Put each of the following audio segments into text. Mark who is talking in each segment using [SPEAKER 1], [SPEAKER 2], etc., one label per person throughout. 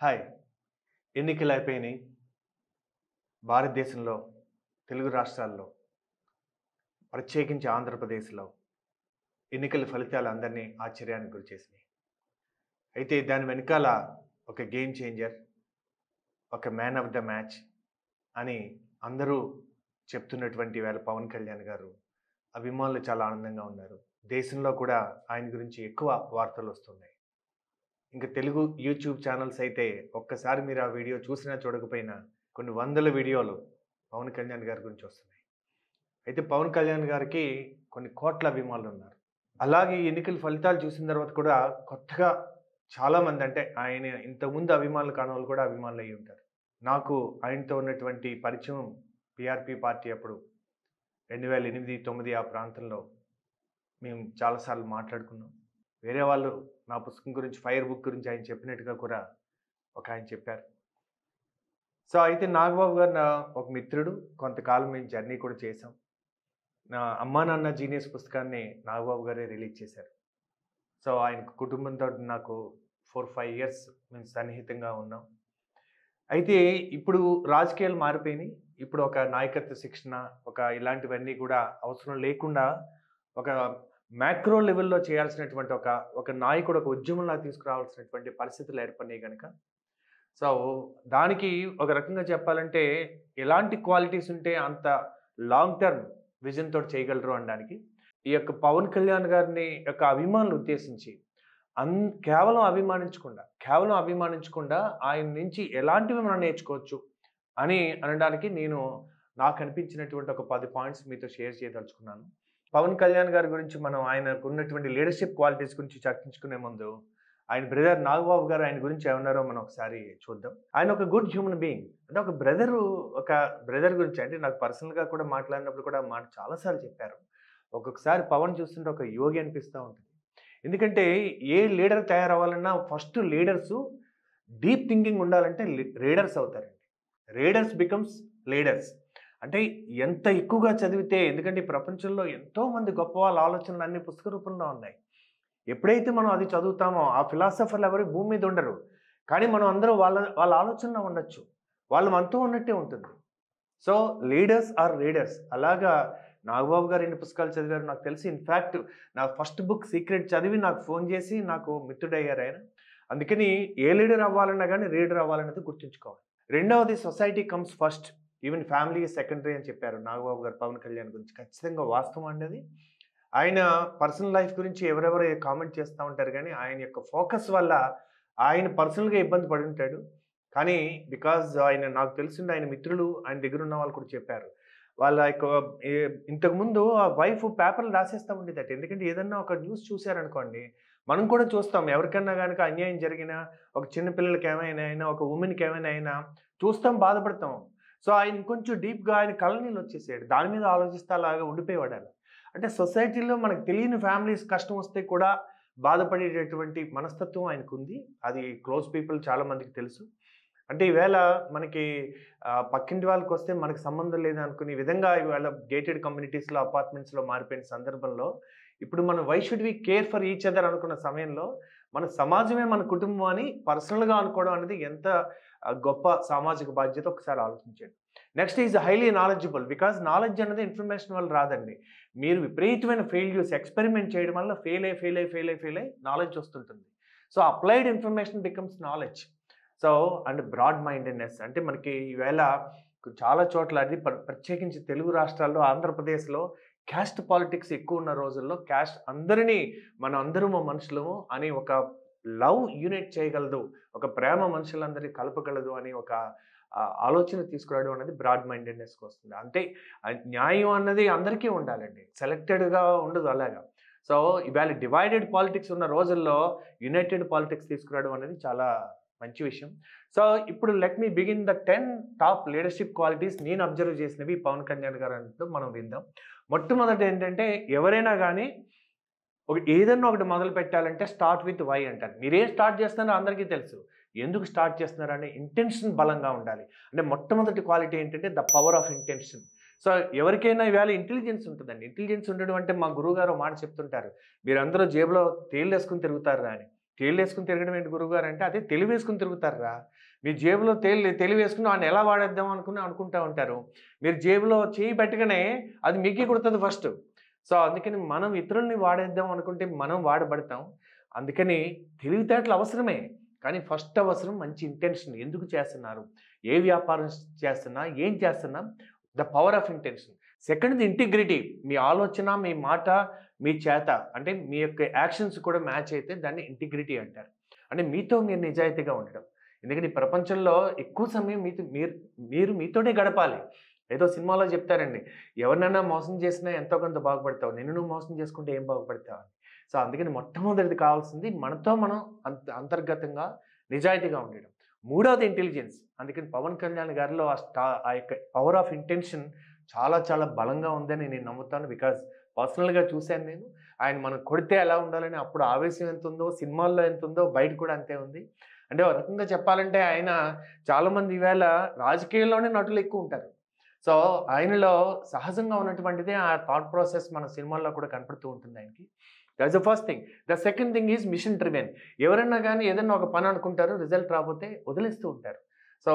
[SPEAKER 1] Hi. ఎన్నికలు అయిపోయినాయి. భారతదేశంలో, తెలుగు రాష్ట్రాల్లో, ప్రత్యేకించి ఆంధ్రప్రదేశ్‌లో ఎన్నికల ఫలితాలు అందరినీ ఆశ్చర్యానికి గురిచేసినాయి. అయితే దాని వెనకాల ఒక గేమ్ చేంజర్, ఒక మ్యాన్ ఆఫ్ ద మ్యాచ్ అని అందరూ చెప్తున్నటువంటి వేళ పవన్ కళ్యాణ్ గారు అభిమానులు చాలా ఆనందంగా ఉన్నారు. దేశంలో కూడా ఆయన గురించి ఎక్కువ వార్తలొస్తున్నాయి. ఇంక తెలుగు యూట్యూబ్ ఛానల్స్ అయితే ఒక్కసారి మీరు ఆ వీడియో చూసినా చూడకపోయినా కొన్ని వందల వీడియోలు పవన్ కళ్యాణ్ గారి గురించి వస్తున్నాయి. అయితే పవన్ కళ్యాణ్ గారికి కొన్ని కోట్ల అభిమానులున్నారు. అలాగే ఈ ఎన్నికల ఫలితాలు చూసిన తర్వాత కూడా కొత్తగా చాలామంది అంటే ఆయన ఇంతకుముందు అభిమానులు కానోళ్ళు కూడా అభిమానులు అయ్యి ఉంటారు. నాకు ఆయనతో ఉన్నటువంటి పరిచయం పీఆర్పీ పార్టీ అప్పుడు 2008, 9 ఆ ప్రాంతంలో మేము చాలా సార్లు మాట్లాడుకున్నాం. వేరే వాళ్ళు నా పుస్తకం గురించి 'ఫైర్ బుక్' గురించి ఆయన చెప్పినట్టుగా కూడా ఒకాయన చెప్పారు. సో, అయితే నాగబాబు గారు నా ఒక మిత్రుడు. కొంతకాలం మేము జర్నీ కూడా చేశాం. నా 'అమ్మా నాన్న జీనియస్' పుస్తకాన్ని నాగబాబు గారే రిలీజ్ చేశారు. సో, ఆయన కుటుంబంతోటి నాకు 4, 5 ఇయర్స్ మేము సన్నిహితంగా ఉన్నాం. అయితే ఇప్పుడు రాజకీయాలు మారిపోయినాయి. ఇప్పుడు ఒక నాయకత్వ శిక్షణ, ఒక ఇలాంటివన్నీ కూడా అవసరం లేకుండా ఒక మ్యాక్రో లెవెల్‌లో చేయాల్సినటువంటి ఒక నాయకుడు ఒక ఉద్యమంలాగా తీసుకురావాల్సినటువంటి పరిస్థితులు ఏర్పడినాయి గనక, సో, దానికి ఒక రకంగా చెప్పాలంటే ఎలాంటి క్వాలిటీస్ ఉంటే అంత లాంగ్ టర్మ్ విజన్ తోటి చేయగలరు అనడానికి, ఈ యొక్క పవన్ కళ్యాణ్ గారిని యొక్క అభిమానులు ఉద్దేశించి కేవలం అభిమానించకుండా ఆయన నుంచి ఎలాంటివి మనం నేర్చుకోవచ్చు అని అనడానికి నాకు అనిపించినటువంటి ఒక 10 పాయింట్స్ మీతో షేర్ చేయదలుచుకున్నాను. పవన్ కళ్యాణ్ గారి గురించి మనం ఆయనకున్నటువంటి లీడర్‌షిప్ క్వాలిటీస్ గురించి చర్చించుకునే ముందు, ఆయన బ్రదర్ నాగబాబు గారు ఆయన గురించి ఏమన్నారో మనం ఒకసారి చూద్దాం. ఆయన ఒక గుడ్ హ్యూమన్ బీయింగ్. అంటే ఒక బ్రదర్ గురించి అంటే నాకు పర్సనల్‌గా కూడా మాట్లాడినప్పుడు కూడా మాట చాలా సార్లు చెప్పారు. ఒక్కొక్కసారి పవన్ చూస్తుంటే ఒక యోగి అనిపిస్తా ఉంటుంది. ఎందుకంటే ఏ లీడర్ తయారవ్వాలన్నా ఫస్ట్ డీప్ థింకింగ్ ఉండాలంటే రీడర్స్ అవుతారండి. Readers becomes leaders. అంటే ఎంత ఎక్కువగా చదివితే, ఎందుకంటే ఈ ప్రపంచంలో ఎంతోమంది గొప్ప వాళ్ళ ఆలోచనలు అన్ని పుస్తక రూపంలో ఉన్నాయి. ఎప్పుడైతే మనం అది చదువుతామో ఆ ఫిలాసఫర్లు ఎవరు భూమి మీద ఉండరు. కానీ మనం అందరం వాళ్ళ వాళ్ళ ఆలోచనలో ఉండొచ్చు. వాళ్ళు మనతో ఉన్నట్టే ఉంటుంది. So, leaders are readers. అలాగా నాగబాబు గారు ఎన్ని పుస్తకాలు చదివారో నాకు తెలిసి. ఇన్‌ఫాక్ట్ నా ఫస్ట్ బుక్ 'సీక్రెట్' చదివి నాకు ఫోన్ చేసి నాకు మిత్రుడయ్యారాయన. అందుకని ఏ లీడర్ అవ్వాలన్నా గానీ రీడర్ అవ్వాలన్నది గుర్తుంచుకోవాలి. రెండవది society comes first. Even family is secondary అని చెప్పారు నాగబాబు గారు పవన్ కళ్యాణ్ గురించి. ఖచ్చితంగా వాస్తవం అండి అది. ఆయన పర్సనల్ లైఫ్ గురించి ఎవరెవరో కామెంట్ చేస్తా ఉంటారు గానీ, ఆయన యొక్క ఫోకస్ వల్ల ఆయన పర్సనల్‌గా ఇబ్బంది పడుంటాడు. కానీ నాకు తెలిసింది ఆయన మిత్రులు, ఆయన దగ్గరున్న వాళ్ళు కూడా చెప్పారు. వాళ్ళ యొక్క ఎ ఇంతకుముందు ఆ వైఫ్ పేపర్‌లు రాసేస్తా ఉండేదట. ఎందుకంటే ఏదన్నా ఒక న్యూస్ చూసారనుకోండి, మనం కూడా చూస్తాం. ఎవరికన్నా గనక అన్యాయం జరిగినా, ఒక చిన్న పిల్లలకి ఏమైనా అయినా, ఒక వుమెన్‌కి ఏమైనా అయినా చూస్తాం, బాధపడతాం. సో, ఆయన ఇంకొంచెం డీప్‌గా ఆయన కళ్ళనీళ్ళొచ్చేసాడు. దాని మీద ఆలోచిస్తా అలాగా ఉండిపోయేవాడాయన. అంటే సొసైటీలో మనకు తెలియని ఫ్యామిలీస్ కష్టం వస్తే కూడా బాధపడేటటువంటి మనస్తత్వం ఆయనకుంది. అది క్లోజ్ పీపుల్ చాలా మందికి తెలుసు. అంటే ఈవేళ మనకి పక్కింటి వాళ్ళకొస్తే మనకు సంబంధం లేదనుకునే విధంగా ఈవేళ గేటెడ్ కమ్యూనిటీస్‌లో, అపార్ట్మెంట్స్‌లో మారిపోయిన సందర్భంలో, ఇప్పుడు మనం why should we care for each other అనుకున్న సమయంలో, మన సమాజమే మన కుటుంబం అని పర్సనల్‌గా అనుకోవడం అనేది ఎంత గొప్ప సామాజిక బాధ్యత ఒకసారి ఆలోచించండి. Next is highly knowledgeable. Because knowledge అనేది ఇన్ఫర్మేషన్ వల్ల రాదండి. మీరు విపరీతమైన ఫెయిల్యూర్స్ ఎక్స్‌పెరిమెంట్ చేయడం వల్ల ఫెయిల్ అయ్యి నాలెడ్జ్ వస్తుంటుంది. So, applied information becomes knowledge. So, and broad mindedness అంటే మనకి ఈవేళ చాలా చోట్ల అది ప్రత్యేకించి తెలుగు రాష్ట్రాల్లో, ఆంధ్రప్రదేశ్‌లో క్యాస్ట్ పాలిటిక్స్ ఎక్కువున్న రోజుల్లో మనం అందరము మనుషులము అని ఒక లవ్ యూనిట్ చేయగలదు. ఒక ప్రేమ మనుషులందరిని కలపగలదు అని ఒక ఆలోచన తీసుకురావడం అనేది బ్రాడ్ మైండెడ్‌నెస్‌కి వస్తుంది. అంటే న్యాయం అన్నది అందరికీ ఉండాలండి. సెలెక్టెడ్‌గా ఉండదు అలాగా. సో, ఇవాళ డివైడెడ్ పాలిటిక్స్ ఉన్న రోజుల్లో యునైటెడ్ పాలిటిక్స్ తీసుకురావడం అనేది చాలా మంచి విషయం. సో, ఇప్పుడు let me begin the 10 top leadership qualities నేను అబ్జర్వ్ చేసినవి పవన్ కళ్యాణ్ గారంటూ మనం విందాం. మొట్టమొదట ఏంటంటే, ఎవరైనా గానీ ఏదన్నా ఒకటి మొదలు పెట్టాలంటే స్టార్ట్ విత్ వై అంటారు. మీరేం స్టార్ట్ చేస్తున్నారో అందరికీ తెలుసు. ఎందుకు స్టార్ట్ చేస్తున్నారనే ఇంటెన్షన్ బలంగా ఉండాలి. అంటే మొట్టమొదటి క్వాలిటీ ఏంటంటే the power of intention. So, ఎవరికైనా ఈవేళ ఇంటెలిజెన్స్ ఉంటదండి. ఇంటెలిజెన్స్ ఉండడం అంటే మా గురువుగారు ఓ మాట చెప్తుంటారు. మీరందరూ జేబులో తేళ్ళేసుకొని తిరుగుతారురా అని. తేళ్ళేసుకొని తిరగడం ఏంటి గురువుగారు అంటే, అదే తెలివేసుకొని తిరుగుతారురా. మీ జేబులో తెలివేసుకొని వాడిని ఎలా వాడేద్దాం అనుకుంటా ఉంటారు. మీరు జేబులో చెయ్యి పెట్టగానే అది మీకే కుడతది ఫస్ట్. సో, అందుకని మనం ఇతరుల్ని వాడేద్దాం అనుకుంటే మనం వాడబడతాం. అందుకని తెలివితేటలు అవసరమే. కానీ ఫస్ట్ అవసరం మంచి ఇంటెన్షన్. ఎందుకు చేస్తున్నారు? ఏ వ్యాపారం చేస్తున్నా, ఏం చేస్తున్నా ద పవర్ ఆఫ్ ఇంటెన్షన్. సెకండ్‌ది ఇంటిగ్రిటీ. మీ ఆలోచన, మీ మాట, మీ చేత అంటే మీ యొక్క యాక్షన్స్ కూడా మ్యాచ్ అయితే దాన్ని ఇంటిగ్రిటీ అంటారు. అంటే మీతో మీరు నిజాయితీగా ఉండడం. ఎందుకంటే ఈ ప్రపంచంలో ఎక్కువ సమయం మీరు మీతోనే గడపాలి. ఏదో సినిమాలో చెప్తారండి. ఎవరినైనా మోసం చేసినా ఎంతో కొంత బాగుపడతావు. నిన్ను నువ్వు మోసం చేసుకుంటే ఏం బాగుపడతావు అని. సో, అందుకని మొట్టమొదటిది కావాల్సింది మనతో మనం అంతర్గతంగా నిజాయితీగా ఉండడం. మూడవది ఇంటెలిజెన్స్. అందుకని పవన్ కళ్యాణ్ గారిలో ఆ యొక్క పవర్ ఆఫ్ ఇంటెన్షన్ చాలా చాలా బలంగా ఉందని నేను నమ్ముతాను. బికాజ్ పర్సనల్‌గా చూసాను నేను. ఆయన మనం కొడితే ఎలా ఉండాలని అప్పుడు ఆవేశం ఎంతుందో, సినిమాల్లో ఎంతుందో బయట కూడా అంతే ఉంది. అంటే ఒక రకంగా చెప్పాలంటే ఆయన చాలామంది ఈవేళ రాజకీయాల్లోనే నటులు ఎక్కువుంటారు. సో, ఆయనలో సహజంగా ఉన్నటువంటిదే ఆ థాట్ ప్రాసెస్ మన సినిమాల్లో కూడా కనపడుతూ ఉంటుంది ఆయనకి. That's the first thing. The second thing is mission driven. ఎవరైనా గానీ ఏదన్నా ఒక పని అనుకుంటారు. రిజల్ట్ రాకపోతే వదిలేస్తూ ఉంటారు. సో,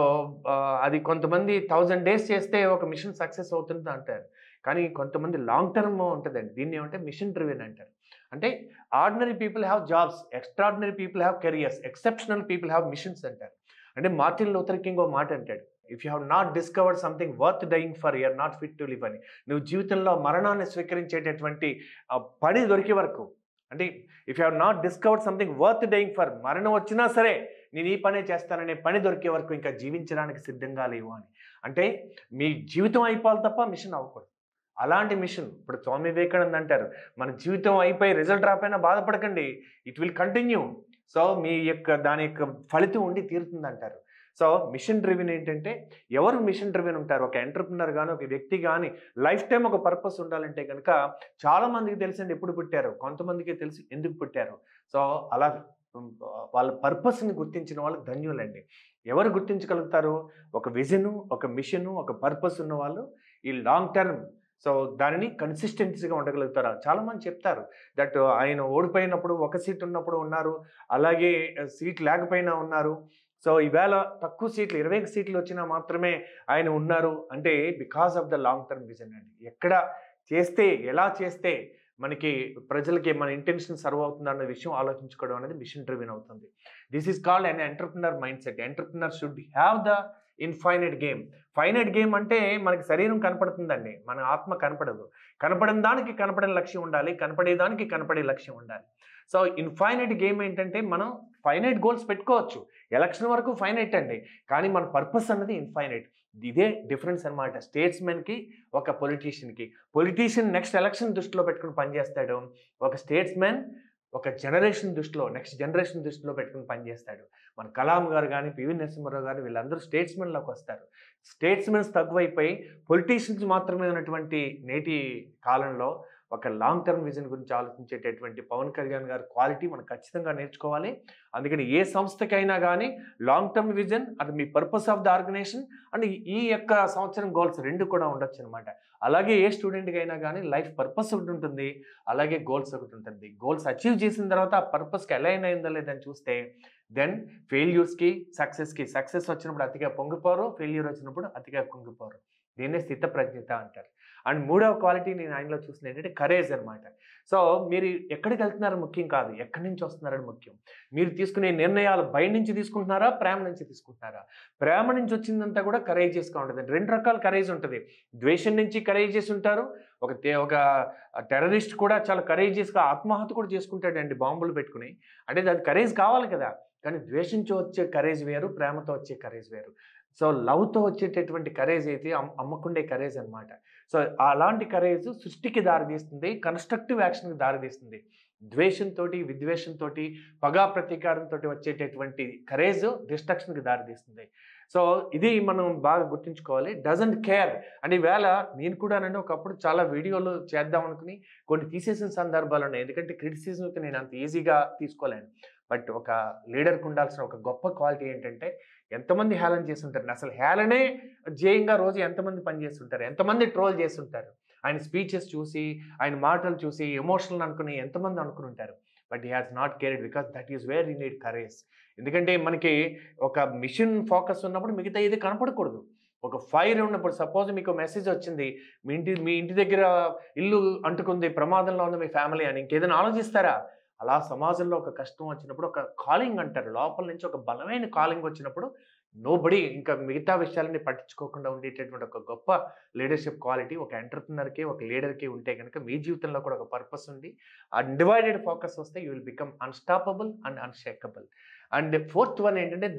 [SPEAKER 1] అది కొంతమంది 1000 డేస్ చేస్తే ఒక మిషన్ సక్సెస్ అవుతుంది అంటారు. కానీ కొంతమంది లాంగ్ టర్మ్ ఉంటదండి. దీన్నేమంటే మిషన్ డ్రివెన్ అంటారు. అంటే ordinary people have jobs, extraordinary people have careers, exceptional people have missions అంటారు. అంటే మార్టిన్ లూథర్ కింగ్ ఓ మాట అంటాడు. If you have not discovered something worth dying for you are not fit to live అని. నువ్వు జీవితంలో మరణాన్ని స్వీకరించేటటువంటి పని దొరికే వరకు అంటే if you have not discovered something worth dying for, మరణం వచ్చినా సరే నేను ఈ పనే చేస్తాననే పని దొరికే వరకు ఇంకా జీవించడానికి సిద్ధంగా లేవు అని. అంటే మీ జీవితం అయిపోవాలి తప్ప మిషన్ అవ్వకూడదు. అలాంటి మిషన్ ఇప్పుడు స్వామి వివేకానంద అంటారు, మన జీవితం అయిపోయి రిజల్ట్ రాకపోయినా బాధపడకండి. It will continue. సో, మీ యొక్క దాని యొక్క ఫలితం ఉండి తీరుతుందంటారు. సో, మిషన్ డ్రివెన్ ఏంటంటే ఎవరు మిషన్ డ్రివెన్ ఉంటారు? ఒక ఎంటర్‌ప్రెన్యూర్ గాని, ఒక వ్యక్తి గాని లైఫ్ టైమ్ ఒక పర్పస్ ఉండాలంటే గనక చాలా మందికి తెలుసండి ఎప్పుడు పుట్టారో. కొంతమందికే తెలుసు ఎందుకు పుట్టారో. సో, అలా వాళ్ళ పర్పస్‌ని గుర్తించిన వాళ్ళు ధన్యులండి. ఎవరు గుర్తించగలుగుతారు? ఒక విజను, ఒక మిషను, ఒక పర్పస్ ఉన్నవాళ్ళు ఈ లాంగ్ టర్మ్ సో, దానిని కన్సిస్టెన్సీగా ఉండగలుగుతారు. చాలామంది చెప్తారు దట్ ఆయన ఓడిపోయినప్పుడు ఒక సీట్ ఉన్నప్పుడు ఉన్నారు. అలాగే సీట్ లేకపోయినా ఉన్నారు. సో, ఈవేళ తక్కువ సీట్లు 20 సీట్లు వచ్చినా మాత్రమే ఆయన ఉన్నారు. అంటే because of the long term vision అండి. ఎక్కడ చేస్తే, ఎలా చేస్తే మనకి ప్రజలకి మన ఇంటెన్షన్ సర్వ్ అవుతుందన్న విషయం ఆలోచించుకోవడం అనేది మిషన్ డ్రివెన్ అవుతుంది. This is called an entrepreneur mindset. Entrepreneur should have the infinite game. Finite game అంటే మనకి శరీరం కనపడుతుందండి. మన ఆత్మ కనపడదు. కనపడని దానికి కనపడని లక్ష్యం ఉండాలి. కనపడేదానికి కనపడే లక్ష్యం ఉండాలి. సో, ఇన్‌ఫైనైట్ గేమ్ ఏంటంటే మనం ఫైనైట్ గోల్స్ పెట్టుకోవచ్చు. ఎలక్షన్ వరకు ఫైనైట్ అండి. కానీ మన పర్పస్ అన్నది ఇన్‌ఫైనైట్. ఇదే డిఫరెన్స్ అన్నమాట. స్టేట్స్‌మెన్‌కి, ఒక పొలిటీషియన్‌కి. పొలిటీషియన్ నెక్స్ట్ ఎలక్షన్ దృష్టిలో పెట్టుకొని పనిచేస్తాడు. ఒక స్టేట్స్‌మెన్ ఒక జనరేషన్ దృష్టిలో, నెక్స్ట్ జనరేషన్ దృష్టిలో పెట్టుకొని పనిచేస్తాడు. మన కలాం గారు గాని, పివి నరసింహారావు గారు వీళ్ళందరూ స్టేట్స్‌మెన్‌లోకొస్తారు. స్టేట్స్‌మెన్స్ తక్కువైపోయి పొలిటీషియన్స్ మాత్రమే ఉన్నటువంటి నేటి కాలంలో ఒక లాంగ్ టర్మ్ విజన్ గురించి ఆలోచించేటటువంటి పవన్ కళ్యాణ్ గారి క్వాలిటీ మనం ఖచ్చితంగా నేర్చుకోవాలి. అందుకని ఏ సంస్థకైనా గానీ లాంగ్ టర్మ్ విజన్, అది మీ purpose of the organization and ఈ యొక్క సంవత్సరం గోల్స్ 2 కూడా ఉండొచ్చనమాట. అలాగే ఏ స్టూడెంట్‌కైనా గానీ లైఫ్ పర్పస్ ఒకటుంటుంది. అలాగే గోల్స్ ఒకటుంటుంది. గోల్స్ అచీవ్ చేసిన తర్వాత ఆ పర్పస్‌కి అలైన్ అయిందా లేదని చూస్తే దెన్ ఫెయిల్యూర్స్‌కి, సక్సెస్‌కి సక్సెస్ వచ్చినప్పుడు అతిగా పొంగిపోరు. ఫెయిల్యూర్ వచ్చినప్పుడు అతిగా కుంగిపోరు. దీన్నే స్థితప్రజ్ఞత అంటారు. అండ్ మూడవ క్వాలిటీ నేను ఆయనలో చూసింది ఏంటంటే కరేజ్ అనమాట. సో, మీరు ఎక్కడికెళ్తున్నారో ముఖ్యం కాదు. ఎక్కడి నుంచి వస్తున్నారని ముఖ్యం. మీరు తీసుకునే నిర్ణయాలు భయం నుంచి తీసుకుంటున్నారా? ప్రేమ నుంచి తీసుకుంటున్నారా? ప్రేమ నుంచి వచ్చిందంతా కూడా కరేజియస్‌గా ఉంటదండి. 2 రకాల కరేజ్ ఉంటది. ద్వేషం నుంచి కరేజియస్ ఉంటారు. ఒక టెర్రరిస్ట్ కూడా చాలా కరేజియస్‌గా ఆత్మహత్య కూడా చేసుకుంటాడండి బాంబులు పెట్టుకొని. అంటే అది కరేజ్ కావాలి కదా! కానీ ద్వేషంతో వచ్చే కరేజ్ వేరు. ప్రేమతో వచ్చే కరేజ్ వేరు. సో, లవ్‌తో వచ్చేటటువంటి కరేజ్ అయితే అమ్మకుండే కరేజ్ అనమాట. సో, అలాంటి కరేజ్ సృష్టికి దారితీస్తుంది. కన్‌స్ట్రక్టివ్ యాక్షన్‌కి దారితీస్తుంది. ద్వేషంతోటి, విద్వేషంతోటి, పగా ప్రతీకారంతోటి వచ్చేటటువంటి కరేజ్ డిస్ట్రక్షన్‌కి దారితీస్తుంది. సో, ఇది మనం బాగా గుర్తుంచుకోవాలి. డజంట్ కేర్ అంటే ఈవేళ నేను కూడానండి ఒకప్పుడు చాలా వీడియోలు చేద్దాం అనుకుని కొన్ని తీసేసిన సందర్భాలున్నాయి. ఎందుకంటే క్రిటిసిజంకి నేను అంత ఈజీగా తీసుకోలేను. బట్ ఒక లీడర్‌కి ఉండాల్సిన ఒక గొప్ప క్వాలిటీ ఏంటంటే ఎంతమంది హేళన చేసుంటారు. అసలు హేళనే ధ్యేయంగా రోజు ఎంతమంది పని చేస్తుంటారు. ఎంతమంది ట్రోల్ చేసుంటారు. ఆయన స్పీచెస్ చూసి, ఆయన మాటలు చూసి ఎమోషనల్ అనుకుని ఎంతమంది అనుకుని ఉంటారు. But he has not cared because that is where you need courage. ఎందుకంటే మనకి ఒక మిషన్ ఫోకస్ ఉన్నప్పుడు మిగతా ఇది కనపడకూడదు. ఒక ఫైర్ ఉన్నప్పుడు సపోజ్ మీకు మెసేజ్ వచ్చింది, మీ ఇంటి దగ్గర ఇల్లు అంటుకుంది, ప్రమాదంలో ఉంది మీ ఫ్యామిలీ అని, ఇంకేదైనా ఆలోచిస్తారా? అలా సమాజంలో ఒక కష్టం వచ్చినప్పుడు ఒక కాలింగ్ అంటారు, లోపల నుంచి ఒక బలమైన కాలింగ్ వచ్చినప్పుడు నోబడి ఇంకా మిగతా విషయాలని పట్టించుకోకుండా ఉండేటటువంటి ఒక గొప్ప లీడర్షిప్ క్వాలిటీ ఒక ఎంటర్‌ప్రెన్యూర్‌కి, ఒక లీడర్‌కి ఉంటే గనుక మీ జీవితంలో కూడా ఒక పర్పస్ ఉండి అన్‌డివైడెడ్ ఫోకస్ వస్తే you will become unstoppable and unshakeable. And fourth one ఏంటంటే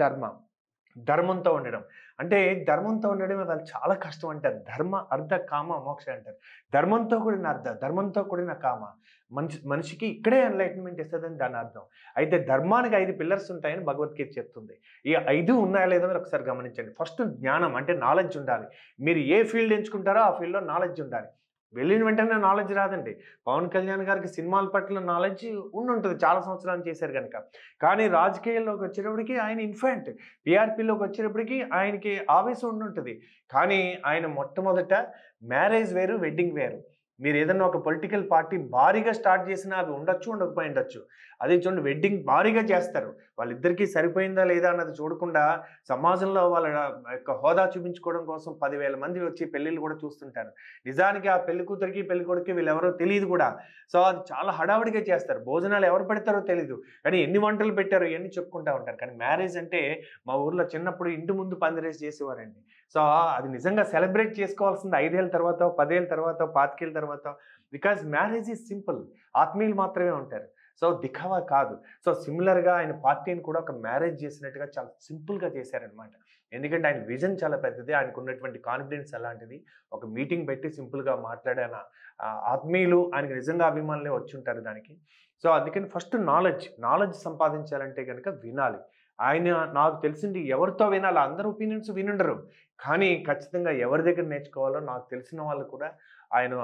[SPEAKER 1] ధర్మంతో ఉండడం. అంటే ధర్మంతో ఉండడం అది చాలా కష్టం అంటారు. ధర్మ, అర్థ, కామ, మోక్ష అంటారు. ధర్మంతో కూడిన అర్థ, ధర్మంతో కూడిన కామ. మనిషికి ఇక్కడే ఎన్‌లైట్‌మెంట్ ఇస్తదని దాని అర్థం. అయితే ధర్మానికి 5 పిల్లర్స్ ఉంటాయని భగవద్గీత చెప్తుంది. ఈ 5 ఉన్నాయా లేదో మీరు ఒకసారి గమనించండి. ఫస్ట్ జ్ఞానం అంటే నాలెడ్జ్ ఉండాలి. మీరు ఏ ఫీల్డ్ ఎంచుకుంటారో ఆ ఫీల్డ్‌లో నాలెడ్జ్ ఉండాలి. వెళ్ళిన వెంటనే నాలెడ్జ్ రాదండి. పవన్ కళ్యాణ్ గారికి సినిమాల పట్ల నాలెడ్జ్ ఉండుంటది, చాలా సంవత్సరాలు చేశారు గనక. కానీ రాజకీయాల్లోకి వచ్చేటప్పటికి ఆయన ఇన్ఫాంట్. టీఆర్‌పీలోకి వచ్చేటప్పటికి ఆయనకి ఆవేశం ఉండుంటది. కానీ ఆయన మొట్టమొదట మ్యారేజ్ వేరు, వెడ్డింగ్ వేరు. మీరు ఏదన్నా ఒక పొలిటికల్ పార్టీ భారీగా స్టార్ట్ చేసినా అది ఉండొచ్చు, ఉండకపోయి ఉండొచ్చు. అదే చూడండి, వెడ్డింగ్ భారీగా చేస్తారు. వాళ్ళిద్దరికీ సరిపోయిందా లేదా అన్నది చూడకుండా సమాజంలో వాళ్ళ యొక్క హోదా చూపించుకోవడం కోసం 10,000 మంది వచ్చి పెళ్ళిళ్ళు కూడా చూస్తుంటారు. నిజానికి ఆ పెళ్లి కూతురికి, పెళ్లి కొడుకుకి వీళ్ళెవరో తెలియదు కూడా. సో అది చాలా హడావుడిగా చేస్తారు. భోజనాలు ఎవరు పెడతారో తెలీదు. కానీ ఎన్ని వంటలు పెట్టారో ఇవన్నీ చెప్పుకుంటా ఉంటారు. కానీ మ్యారేజ్ అంటే మా ఊర్లో చిన్నప్పుడు ఇంటి ముందు పందిరేసి చేసేవారండి. సో అది నిజంగా సెలబ్రేట్ చేసుకోవాల్సింది 5 ఏళ్ల తర్వాత, 10 ఏళ్ల తర్వాత, 25 ఏళ్ల తర్వాత. Because marriage is simple. ఆత్మీయులు మాత్రమే ఉంటారు. సో దిఖావా కాదు. సో సిమిలర్‌గా ఆయన పార్టీని కూడా ఒక మ్యారేజ్ చేసినట్టుగా చాలా సింపుల్‌గా చేశారనమాట. ఎందుకంటే ఆయన విజన్ చాలా పెద్దది. ఆయనకున్నటువంటి కాన్ఫిడెన్స్ అలాంటిది. ఒక మీటింగ్ పెట్టి సింపుల్‌గా మాట్లాడాన ఆత్మీయులు ఆయనకు నిజంగా అభిమానులే వచ్చుంటారు దానికి. సో అందుకని ఫస్ట్ నాలెడ్జ్ సంపాదించాలంటే గనక వినాలి. ఆయన నాకు తెలిసింది ఎవరితో వినాలి, అందరి ఒపీనియన్స్ వినుండరు. కానీ ఖచ్చితంగా ఎవరి దగ్గర నేర్చుకోవాలో నాకు తెలిసిన వాళ్ళు కూడా ఆయన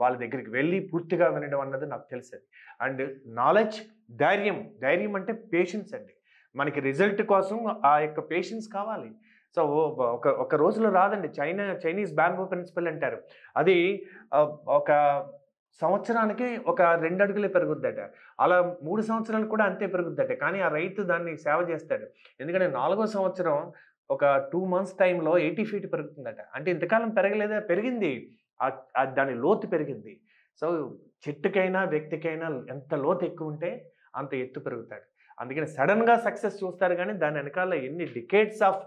[SPEAKER 1] వాళ్ళ దగ్గరికి వెళ్ళి పూర్తిగా వినడం అన్నది నాకు తెలుసది. అండ్ నాలెడ్జ్, ధైర్యం అంటే పేషెన్స్ అండి. మనకి రిజల్ట్ కోసం ఆ యొక్క పేషెన్స్ కావాలి. సో ఒక రోజులో రాదండి. చైనీస్ బ్యాంబూ ప్రిన్సిపల్ అంటారు. అది ఒక సంవత్సరానికి ఒక 2 అడుగులే పెరుగుద్దట. అలా 3 సంవత్సరాలు కూడా అంతే పెరుగుద్దట. కానీ ఆ రైతు దాన్ని సేవ చేస్తాడు. ఎందుకంటే 4వ సంవత్సరం ఒక 2 మంత్స్ టైంలో 80 ఫీట్ పెరుగుతుందట. అంటే ఇంతకాలం పెరగలేదా? పెరిగింది. దాని లోతు పెరిగింది. సో చెట్టుకైనా, వ్యక్తికైనా ఎంత లోతు ఎక్కువ ఉంటే అంత ఎత్తు పెరుగుతాడు. అందుకని సడన్‌గా సక్సెస్ చూస్తారు గానీ దాని వెనకాల ఎన్ని డికేడ్స్ ఆఫ్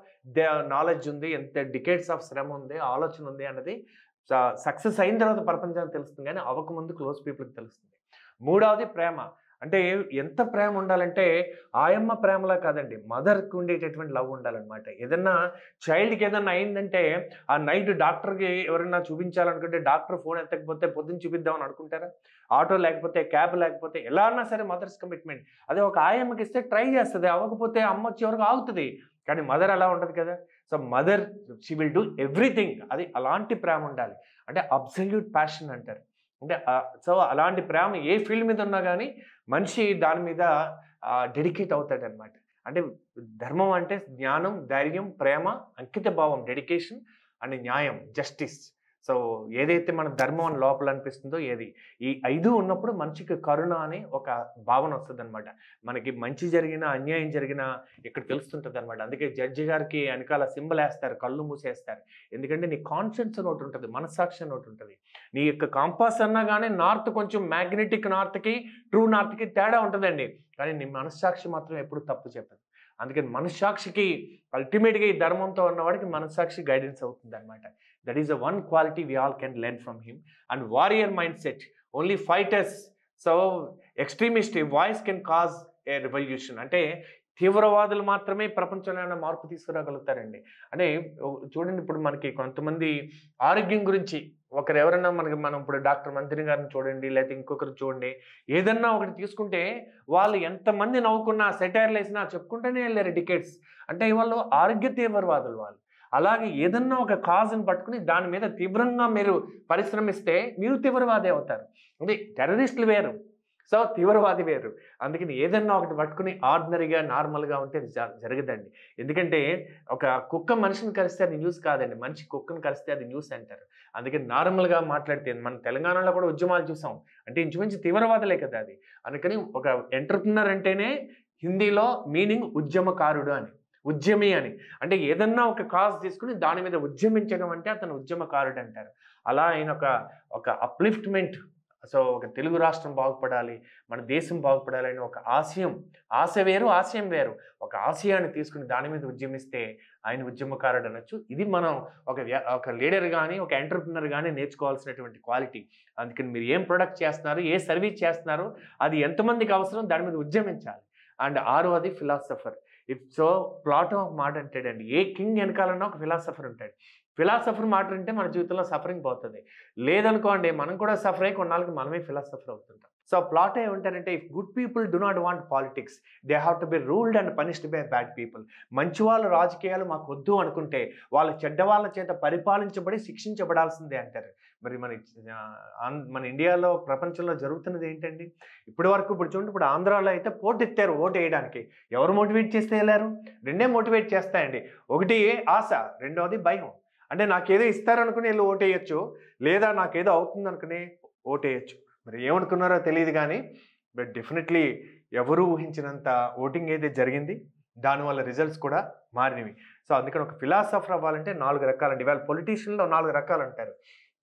[SPEAKER 1] నాలెడ్జ్ ఉంది, ఎంత డికేడ్స్ ఆఫ్ శ్రమ ఉంది, ఆలోచన ఉంది అన్నది సక్సెస్ అయిన తర్వాత ప్రపంచానికి తెలుస్తుంది గానీ అవ్వకముందు క్లోజ్ పీపుల్‌కి తెలుస్తుంది. మూడవది ప్రేమ. అంటే ఎంత ప్రేమ ఉండాలంటే ఆయమ్మ ప్రేమలా కాదండి. మదర్‌కి ఉండేటటువంటి లవ్ ఉండాలనమాట. ఏదన్నా చైల్డ్‌కి ఏదన్నా అయిందంటే ఆ నైట్ డాక్టర్‌కి ఎవరైనా చూపించాలనుకుంటే డాక్టర్ ఫోన్ ఎత్తకపోతే పొద్దున్న చూపిద్దాం అని అనుకుంటారా? ఆటో లేకపోతే, క్యాబ్ లేకపోతే ఎలా అన్నా సరే మదర్స్ కమిట్మెంట్. అదే ఒక ఆయమ్మకి ఇస్తే ట్రై చేస్తది. అవ్వకపోతే అమ్మ చివరికి ఆగుతది. కానీ మదర్ అలా ఉండదు కదా! So mother she will do everything. అది అలాంటి ప్రేమ ఉండాలి. అంటే అబ్సల్యూట్ ప్యాషన్ అంటారు. అంటే సో అలాంటి ప్రేమ ఏ ఫీల్డ్ మీద ఉన్నా గానీ మనిషి దాని మీద డెడికేట్ అవుతాడనమాట. అంటే ధర్మం అంటే జ్ఞానం, ధైర్యం, ప్రేమ, అంకిత భావం, డెడికేషన్ అండ్ న్యాయం, జస్టిస్. సో ఏదైతే మన ధర్మం అని లోపల అనిపిస్తుందో ఈ 5 ఉన్నప్పుడు మనిషికి కరుణ అనే ఒక భావన వస్తదనమాట. మనకి మంచి జరిగినా, అన్యాయం జరిగినా ఇక్కడ తెలుస్తుంటదనమాట. అందుకే జడ్జి గారికి వెనకాల సింబల్ ఏస్తారు, కళ్ళు మూసేస్తారు. ఎందుకంటే నీ కాన్షియన్స్ అని ఒకటి ఉంటది, మనస్సాక్షి అని ఒకటి ఉంటది. నీ యొక్క కంపాస్ అన్నా గానీ నార్త్ కొంచెం మ్యాగ్నెటిక్ నార్త్‌కి, ట్రూ నార్త్‌కి తేడా ఉంటదండి. కానీ నీ మనస్సాక్షి మాత్రం ఎప్పుడు తప్పు చెప్పదు. అందుకని మనస్సాక్షికి అల్టిమేట్‌గా ఈ ధర్మంతో ఉన్నవాడికి మనస్సాక్షి గైడెన్స్ అవుతుందనమాట. That is the one quality we all can learn from him. And warrior mindset, only fighters. So extremist voice can cause a revolution. అంటే తీవ్రవాదులు మాత్రమే ప్రపంచంలో ఏమైనా మార్పు తీసుకురాగలుగుతారండి. అంటే చూడండి, ఇప్పుడు మనకి కొంతమంది ఆరోగ్యం గురించి ఎవరన్నా మనం ఇప్పుడు డాక్టర్ మంత్రి గారిని చూడండి, లేకపోతే ఇంకొకరు చూడండి, ఏదన్నా ఒకటి తీసుకుంటే వాళ్ళు ఎంతమంది నవ్వుకున్నా, సెటైర్లు వేసినా చెప్పుకుంటూనే వెళ్ళారు డికేట్స్. అంటే వాళ్ళు ఆరోగ్య తీవ్రవాదులు వాళ్ళు. అలాగే ఏదన్నా ఒక కాజ్‌ని పట్టుకుని దాని మీద తీవ్రంగా మీరు పరిశ్రమిస్తే మీరు తీవ్రవాదే అవుతారు. అంటే టెర్రరిస్టులు వేరు. సో తీవ్రవాది వేరు. అందుకని ఏదన్నా ఒకటి పట్టుకుని ఆర్డినరీగా, నార్మల్‌గా ఉంటే అది జరగదండి. ఎందుకంటే ఒక కుక్క మనిషిని కరిస్తే అది న్యూస్ కాదండి. మనిషి కుక్కని కరిస్తే అది న్యూస్ అంటారు. అందుకని నార్మల్‌గా మాట్లాడితే మన తెలంగాణలో కూడా ఉద్యమాలు చూసాం. అంటే ఇంచుమించు తీవ్రవాదులే కదా అది. అందుకని ఒక ఎంటర్‌ప్రెన్యూర్ అంటేనే హిందీలో మీనింగ్ ఉద్యమకారుడు అని. ఉద్యమి అని. అంటే ఏదన్నా ఒక కాజ్ తీసుకొని దాని మీద ఉద్యమించడం అంటే అతను ఉద్యమకారుడు అంటారు. అలా ఆయన ఒక అప్‌లిఫ్ట్‌మెంట్. సో, ఒక తెలుగు రాష్ట్రం బాగుపడాలి, మన దేశం బాగుపడాలి అని ఒక ఆశయం. ఆశ వేరు, ఆశయం వేరు. ఒక ఆశయాన్ని తీసుకొని దాని మీద ఉద్యమిస్తే ఆయన ఉద్యమకారుడు అనొచ్చు. ఇది మనం ఒక లీడర్ గాని, ఒక ఎంటర్‌ప్రెన్యూర్ గాని నేర్చుకోవాల్సినటువంటి క్వాలిటీ. అందుకని మీరు ఏం ప్రొడక్ట్ చేస్తున్నారు, ఏ సర్వీస్ చేస్తున్నారు, అది ఎంతమందికి అవసరం దాని మీద ఉద్యమించాలి. అండ్ ఆరవది ఫిలాసఫర్. సో, ప్లాటో ఒక మాట అంటాడండి. ఏ కింగ్ వెనకాలన్నా ఒక ఫిలాసఫర్ ఉంటాడు. ఫిలాసఫర్ మాట వింటే మన జీవితంలో సఫరింగ్ పోతది. లేదనుకోండి మనం కూడా సఫర్ అయ్యి కొన్నాళ్ళకి మనమే ఫిలాసఫర్ అవుతుంటాం. సో, ప్లాటో ఏమంటారంటే if good people do not want politics they have to be ruled and punished by bad people. మంచి వాళ్ళు రాజకీయాలు మాకొద్దు అనుకుంటే వాళ్ళు చెడ్డవాళ్ళ చేత పరిపాలించబడి శిక్షించబడాల్సిందే అంటారు. మరి మన ఇండియాలో, ప్రపంచంలో జరుగుతున్నది ఏంటండి? ఇప్పుడు చూడండి, ఇప్పుడు ఆంధ్రాలో అయితే పోటెత్తారు ఓటేయడానికి. ఎవరు మోటివేట్ చేస్తే ఎళ్లారు? రెండే మోటివేట్ చేస్తాయండి. ఒకటి ఆశ, రెండోది భయం. అంటే నాకేదో ఇస్తారనుకుని ఎళ్లి ఓటేయొచ్చు. లేదా నాకేదో అవుతుందనుకుని ఓటేయొచ్చు. మరి ఏమనుకున్నారో తెలీదు గానీ, బట్ డెఫినెట్‌లీ ఎవరు ఊహించినంత ఓటింగ్ అయితే జరిగింది. దానివల్ల రిజల్ట్స్ కూడా మారినవి. సో, అందుకని ఒక ఫిలాసఫర్ అవ్వాలంటే 4 రకాలండి. ఇవాళ పొలిటీషియన్‌లో 4 రకాలంటారు.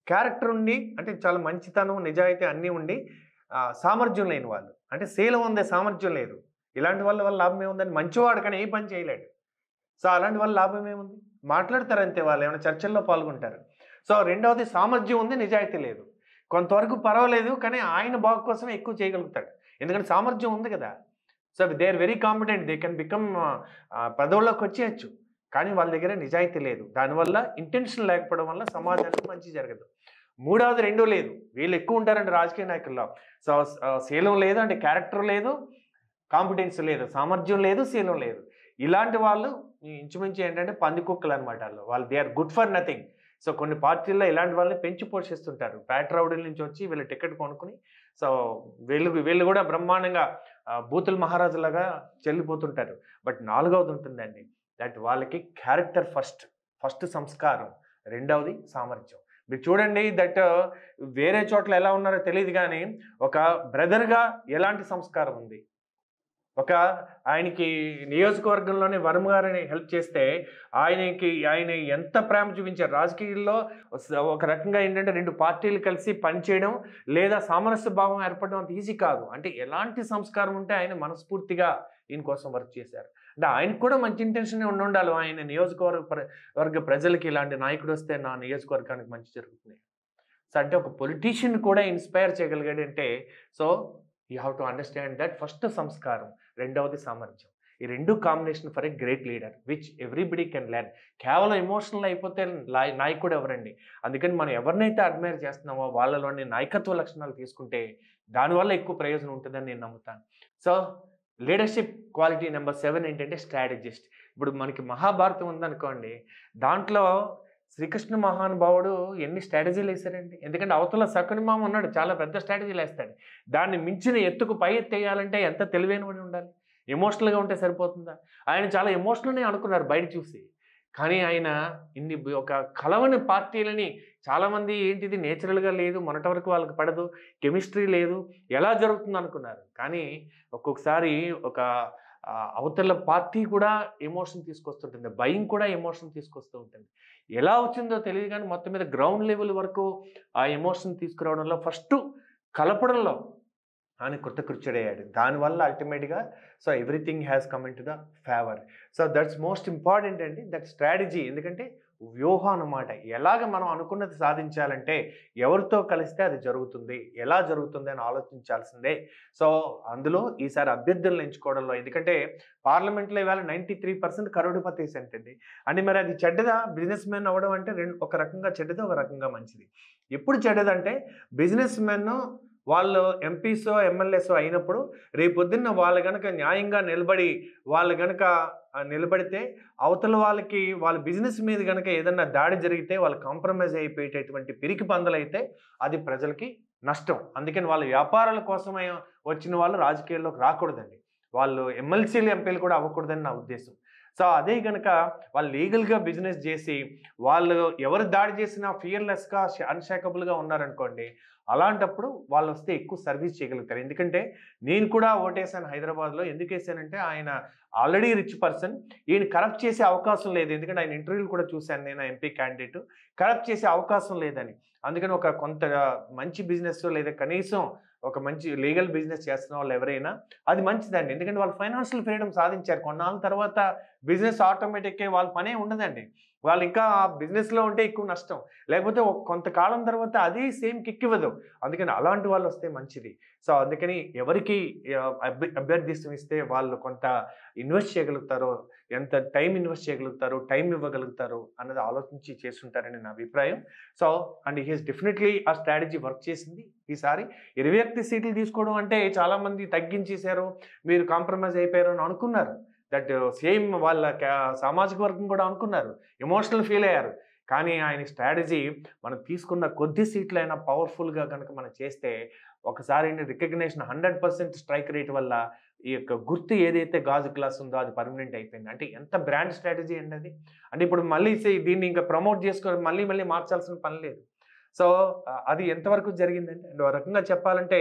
[SPEAKER 1] క్యారెక్టర్ ఉండి, అంటే చాలా మంచితనం, నిజాయితీ అన్నీ ఉండి సామర్థ్యం లేని వాళ్ళు. అంటే శీలం ఉంది, సామర్థ్యం లేదు. ఇలాంటి వాళ్ళ వల్ల లాభం ఏముందండి? మంచివాడు కానీ ఏ పని చేయలేడు. సో, అలాంటి వాళ్ళ లాభం ఏముంది? మాట్లాడతారు అంతే, వాళ్ళు ఏమైనా చర్చల్లో పాల్గొంటారు. సో, రెండవది సామర్థ్యం ఉంది, నిజాయితీ లేదు. కొంతవరకు పర్వాలేదు, కానీ ఆయన బాగు కోసమే ఎక్కువ చేయగలుగుతాడు. ఎందుకంటే సామర్థ్యం ఉంది కదా! So, they are very competent. They can become పదవుల్లోకి వచ్చేయొచ్చు. కానీ వాళ్ళ దగ్గర నిజాయితీ లేదు. దానివల్ల ఇంటెన్షన్ లేకపోవడం వల్ల సమాజానికి మంచి జరగదు. మూడవది 2 లేదు. వీళ్ళు ఎక్కువ ఉంటారండి రాజకీయ నాయకుల్లో. సో, శీలం లేదు, అంటే క్యారెక్టర్ లేదు, కాంపిటెన్స్ లేదు, సామర్థ్యం లేదు, శీలం లేదు. ఇలాంటి వాళ్ళు ఇంచుమించు ఏంటంటే పందికొక్కులనమాట ఆళ్ళు. వాళ్ళు they are good for nothing. So, కొన్ని పార్టీల్లో ఇలాంటి వాళ్ళని పెంచి పోషిస్తుంటారు. పేట రౌడీల నుంచి వచ్చి వీళ్ళు టికెట్ కొనుక్కొని, సో, వీళ్ళు కూడా బ్రహ్మాండంగా బూతుల మహారాజులాగా చెల్లిపోతుంటారు. బట్ నాలుగవది ఉంటుందండి. దట్ వాళ్ళకి క్యారెక్టర్ ఫస్ట్ సంస్కారం. రెండవది సామర్థ్యం. మీరు చూడండి వేరే చోట్ల ఎలా ఉన్నారో తెలీదు గానీ, ఒక బ్రదర్‌గా ఎలాంటి సంస్కారం ఉంది. ఆయనకి నియోజకవర్గంలోనే వర్మ గారిని హెల్ప్ చేస్తే ఆయన ఎంత ప్రేమ చూపించారు. రాజకీయాల్లో ఒక రకంగా ఏంటంటే 2 పార్టీలు కలిసి పనిచేయడం, లేదా సామరస్య భావం ఏర్పడడం అంత ఈజీ కాదు. అంటే ఎలాంటి సంస్కారం ఉంటే ఆయన మనస్ఫూర్తిగా ఈయన కోసం వర్క్ చేశారు. అంటే ఆయనకు కూడా మంచి ఇంటెన్షన్ ఉండాలి. ఆయన వర్గ ప్రజలకి ఇలాంటి నాయకుడు వస్తే నా నియోజకవర్గానికి మంచి జరుగుతుంది. సో, అంటే ఒక పొలిటీషియన్ కూడా ఇన్‌స్పైర్ చేయగలిగాడంటే, so, you have to understand that first సంస్కారం, రెండవది సామర్థ్యం. ఈ 2 combination for a great leader which everybody can learn. కేవలం ఎమోషనల్ అయిపోతే నాయకుడు ఎవరండి? అందుకని మనం ఎవరినైతే అడ్మైర్ చేస్తున్నామో వాళ్ళలోని నాయకత్వ లక్షణాలు తీసుకుంటే దానివల్ల ఎక్కువ ప్రయోజనం ఉంటుందని నేను నమ్ముతాను. సో, లీడర్‌షిప్ క్వాలిటీ నంబర్ 7 ఏంటంటే స్ట్రాటజిస్ట్. ఇప్పుడు మనకి మహాభారతం ఉందనుకోండి, దాంట్లో శ్రీకృష్ణ మహానుభావుడు ఎన్ని స్ట్రాటజీలేసారండి. ఎందుకంటే అవతల శకునిమామ ఉన్నాడు, చాలా పెద్ద స్ట్రాటజీలేస్తాడు. దాన్ని మించిన ఎత్తుకు పై ఎత్తేయాలంటే ఎంత తెలివైనవాడు ఉండాలి. ఎమోషనల్‌గా ఉంటే సరిపోతుందా? ఆయన చాలా ఎమోషనల్‌నే అనుకున్నారు బయట చూసి. కానీ ఆయన ఒక కలవని పార్టీలని, చాలామంది ఏంటిది నేచురల్‌గా లేదు, మొన్నటి వరకు వాళ్ళకి పడదు, కెమిస్ట్రీ లేదు, ఎలా జరుగుతుందనుకున్నారు. కానీ ఒక్కొక్కసారి అవతల పార్టీ కూడా ఎమోషన్ తీసుకొస్తుంటుంది. భయం కూడా ఎమోషన్ తీసుకొస్తూ ఉంటుంది. ఎలా వచ్చిందో తెలీదు గానీ మొత్తం మీద గ్రౌండ్ లెవెల్ వరకు ఆ ఎమోషన్ తీసుకురావడంలో కలపడంలో ఆయన కృతకృత్యుడయ్యాడు. దానివల్ల అల్టిమేట్‌గా so, everything has come into the favour. So, that's most important అండి. That strategy. ఎందుకంటే వ్యూహం అన్నమాట. ఎలాగ మనం అనుకున్నది సాధించాలంటే ఎవరితో కలిస్తే అది జరుగుతుంది, ఎలా జరుగుతుంది అని ఆలోచించాల్సిందే. సో, అందులో ఈసారి అభ్యర్థులను ఎంచుకోవడంలో, ఎందుకంటే పార్లమెంట్‌లో ఇవాళ 93% కరోడుపతీస్ అంటండి. అంటే మరి అది చెడ్డదా? బిజినెస్ మ్యాన్ అవ్వడం అంటే ఒక రకంగా చెడ్డది, ఒక రకంగా మంచిది. ఎప్పుడు చెడ్డదంటే బిజినెస్ మెన్ వాళ్ళు ఎంపీసో, ఎమ్మెల్యేసో అయినప్పుడు రేపొద్దున్న వాళ్ళు గనక న్యాయంగా నిలబడితే అవతల వాళ్ళ బిజినెస్ మీద గనక ఏదన్నా దాడి జరిగితే వాళ్ళు కాంప్రమైజ్ అయిపోయేటటువంటి పిరికి పందలైతే అది ప్రజలకి నష్టం. అందుకని వాళ్ళ వ్యాపారాల కోసమే వచ్చిన వాళ్ళు రాజకీయాల్లోకి రాకూడదండి. వాళ్ళు ఎమ్మెల్సీలు, ఎంపీలు కూడా అవ్వకూడదని నా ఉద్దేశం. సో అదే గనక వాళ్ళు లీగల్‌గా బిజినెస్ జేసి, వాళ్ళు ఎవరు దాడి చేసినా ఫియర్‌లెస్‌గా, అన్‌షేకబుల్‌గా ఉన్నారనుకోండి, అలాంటప్పుడు వాళ్ళొస్తే ఎక్కువ సర్వీస్ చేయగలుగుతారు. ఎందుకంటే నేను కూడా ఓటేసాను హైదరాబాద్‌లో. ఎందుకేసానంటే ఆయన ఆల్రెడీ రిచ్ పర్సన్. ఈయన కరప్ట్ చేసే అవకాశం లేదు. ఎందుకంటే ఆయన ఇంటర్వ్యూలు కూడా చూసాను నేను, ఎంపీ క్యాండిడేట్. కరప్ట్ చేసే అవకాశం లేదని. అందుకని ఒక కొంత మంచి బిజినెస్ లేదా కనీసం ఒక మంచి లీగల్ బిజినెస్ చేస్తున్న వాళ్ళు ఎవరైనా అది మంచిదండి. ఎందుకంటే వాళ్ళు ఫైనాన్షియల్ ఫ్రీడమ్ సాధించారు. కొన్నాళ్ళ తర్వాత బిజినెస్ ఆటోమేటిక్‌గా వాళ్ళ పనే ఉండదండి. వాళ్ళు ఇంకా ఆ బిజినెస్‌లో ఉంటే ఎక్కువ నష్టం. లేకపోతే కొంతకాలం తర్వాత అది సేమ్ కిక్ ఇవ్వదు. అందుకని అలాంటి వాళ్ళొస్తే మంచిది. సో అందుకని ఎవరికి అభ్యర్థిత్వం ఇస్తే వాళ్ళు కొంత ఇన్వెస్ట్ చేయగలుగుతారో, ఎంత టైం ఇన్వెస్ట్ చేయగలుగుతారో, టైం ఇవ్వగలుగుతారో అన్నది ఆలోచించి చేసుంటారని నా అభిప్రాయం. So and he has definitely ఆ స్ట్రాటజీ వర్క్ చేసింది ఈసారి. 21 సీట్లు తీసుకోవడం అంటే చాలామంది తగ్గించేశారు, మీరు కాంప్రమైజ్ అయిపోయారు అని అనుకున్నారు. దట్ సేమ్ వాళ్ళ సామాజిక వర్గం కూడా అనుకున్నారు. ఎమోషనల్ ఫీల్ అయ్యారు. కానీ ఆయన స్ట్రాటజీ మనం తీసుకున్న కొద్ది సీట్లైనా పవర్‌ఫుల్‌గా గనక మనం చేస్తే ఒకసారి రికగ్నిషన్ 100% స్ట్రైక్ రేట్ వల్ల ఈ యొక్క గుర్తు ఏదైతే గాజు గ్లాస్ ఉందో అది పర్మనెంట్ అయిపోయింది. అంటే ఎంత బ్రాండ్ స్ట్రాటజీ అండి అది. అంటే ఇప్పుడు మళ్ళీ దీన్ని ఇంకా ప్రమోట్ చేసుకొని మళ్ళీ మళ్ళీ మార్చాల్సిన పని లేదు. సో అది ఎంతవరకు జరిగిందంటే ఒక రకంగా చెప్పాలంటే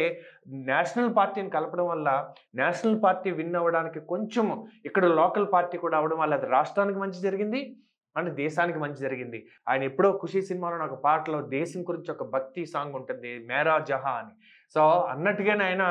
[SPEAKER 1] నేషనల్ పార్టీని కలపడం వల్ల నేషనల్ పార్టీ విన్ అవ్వడానికి కొంచెం ఇక్కడ లోకల్ పార్టీ కూడా అవ్వడం వల్ల అది రాష్ట్రానికి మంచి జరిగింది. అండ్ దేశానికి మంచి జరిగింది. ఆయన ఎప్పుడో 'ఖుషి' సినిమాలోని ఒక పాటలో దేశం గురించి ఒక భక్తి సాంగ్ ఉంటుంది. 'మేరా జహా' అని. సో అన్నట్టుగానే ఆయన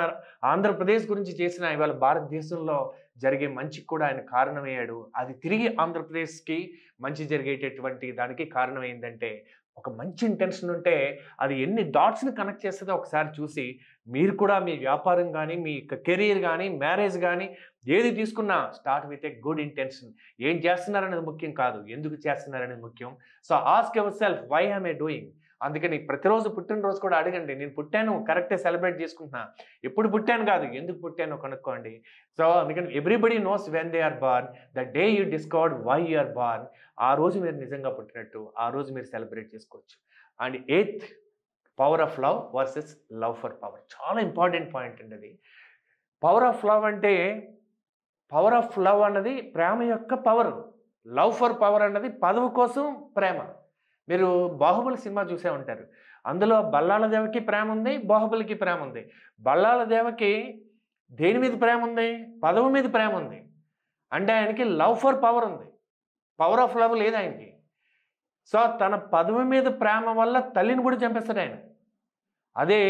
[SPEAKER 1] ఆంధ్రప్రదేశ్ గురించి చేసిన ఇవాళ భారతదేశంలో జరిగే మంచికి కూడా ఆయన కారణమయ్యాడు. అది తిరిగి ఆంధ్రప్రదేశ్‌కి మంచి జరిగేటటువంటి దానికి కారణం ఏందంటే ఒక మంచి ఇంటెన్షన్ ఉంటే అది ఎన్ని డాట్స్‌ని కనెక్ట్ చేస్తదో ఒకసారి చూసి మీరు కూడా మీ వ్యాపారం గాని, మీ కెరియర్ గాని, మ్యారేజ్ గాని ఏది తీసుకున్నా start with a good intention. ఏం చేస్తున్నారనేది ముఖ్యం కాదు. ఎందుకు చేస్తున్నారనేది ముఖ్యం. So ask yourself why am I doing? అందుకని ప్రతిరోజు పుట్టినరోజు కూడా అడగండి. నేను పుట్టాను కరెక్టే సెలబ్రేట్ చేసుకుంటున్నా. ఎప్పుడు పుట్టాను కాదు, ఎందుకు పుట్టానో కనుక్కోండి. సో అందుకని everybody knows when they are born. The day you discovered why you are born. ఆ రోజు మీరు నిజంగా పుట్టినట్టు ఆ రోజు మీరు సెలబ్రేట్ చేసుకోవచ్చు. And eighth power of love versus love for power. చాలా ఇంపార్టెంట్ పాయింట్ అండి అది. పవర్ ఆఫ్ లవ్ అంటే పవర్ ఆఫ్ లవ్ అన్నది ప్రేమ యొక్క పవర్. లవ్ ఫర్ పవర్ అన్నది పదవి కోసం ప్రేమ. మీరు 'బాహుబలి' సినిమా చూసే ఉంటారు. అందులో బల్లాల దేవకి ప్రేమ ఉంది, బాహుబలికి ప్రేమ ఉంది. బల్లాల దేవకి దేని మీద ప్రేమ ఉంది? పదవి మీద ప్రేమ ఉంది. అంటే ఆయనకి లవ్ ఫర్ పవర్ ఉంది. పవర్ ఆఫ్ లవ్ లేదు ఆయనకి. సో తన పదవి మీద ప్రేమ వల్ల తల్లిని కూడా చంపేస్తాడు ఆయన. అదే